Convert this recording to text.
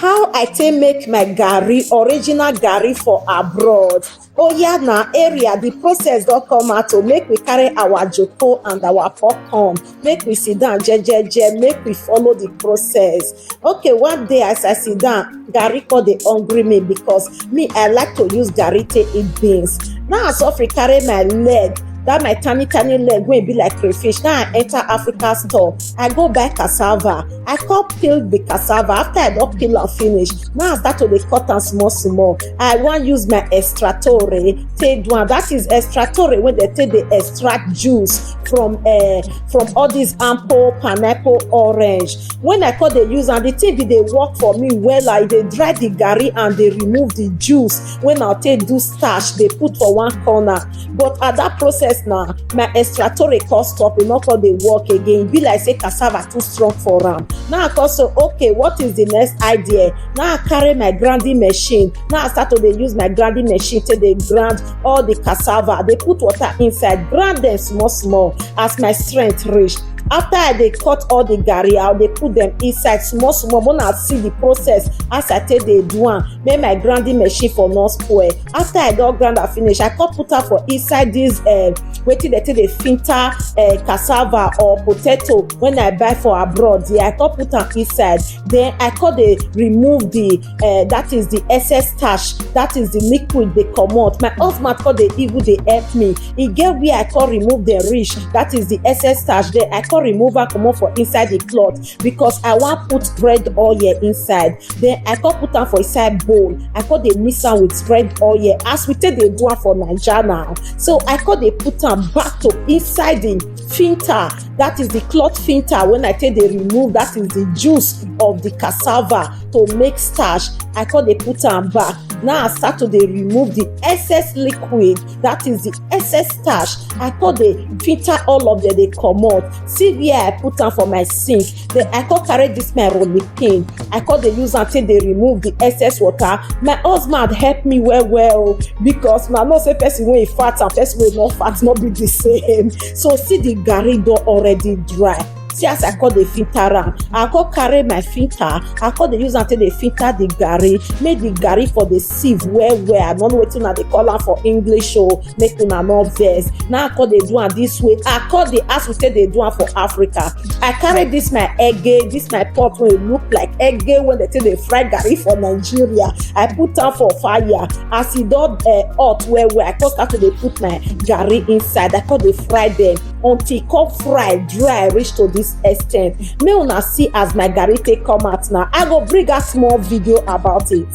How I take make my garri, original garri for abroad. Oh yeah, na area the process don come out to make we carry our joko and our popcorn, make we sit down jejeje, make we follow the process. Okay, one day as I sit down, garri come dey hungry me because me I like to use garri take eat beans. Now as of carry my leg, that my tiny leg wey be like crayfish. Now I enter Africa store, I go buy cassava, I come peel the cassava. After I don peel am finish, now I start to dey cut am small. I wan use my extractore take do am. That is extractore wey dey take dey extract juice from all these apple, pineapple, orange. When I come dey use am, the thing be dey work for me well. I dey dry the garri and dey remove the juice when I take do starch, dey put for one corner. But at that process now, my extractore come stop, e no come dey work again. E be like say cassava too strong for am. Now I come say, okay, what is the next idea? Now I carry my grinding machine. Now I start to dey use my grinding machine take dey grind all the cassava. Dey put water inside, grind them small as my strength reach. After I dey cut all the garri out, dey put them inside small. Una see the process as I take dey do am, make my grinding machine for no spoil. After I don grind am finish, I come put am for inside this wetin dey take dey filter cassava or potato when I buy for abroad. Yeah, I come put am inside. Then I come dey remove the that is the excess starch, that is the liquid dey comot. My husband come dey even dey help me. E get where I come remove the reach, that is the excess starch. There I come remove am comot for inside the cloth because I wan put red oil inside. Then I come put am for inside bowl. I come dey mix am with red oil as we take dey do am for Naija now. So I come dey put am back to inside the filter, that is the cloth filter. When I take dey remove, that is the juice of the cassava to make starch, I come dey put am back. Now I start to dey remove the excess liquid, that is the excess starch. I come dey filter all of them, dey comot. See where I put am for my sink. Then I come carry this my rolling pin, I come dey use am take dey remove the excess water. My husband help me well because na know say person wey fat and person wey no fat no be the same. So see the garri don already dry. See as I come dey filter am, I come carry my filter, I come dey use am take dey filter the garri, make the garri for the sieve well. I no know wetin una dey call am for English o, make una no vex. Now I come dey do am this way. I come dey ask we take dey do am for Africa. I carry this my ege, this my pot wey look like ege when they take dey fry garri for Nigeria. I put am for fire. As e don hot well, I come start to dey put my garri inside. I come dey fry them until e come fry dry reach to this extent. May una see as my garri take come out now. I go bring a small video about it.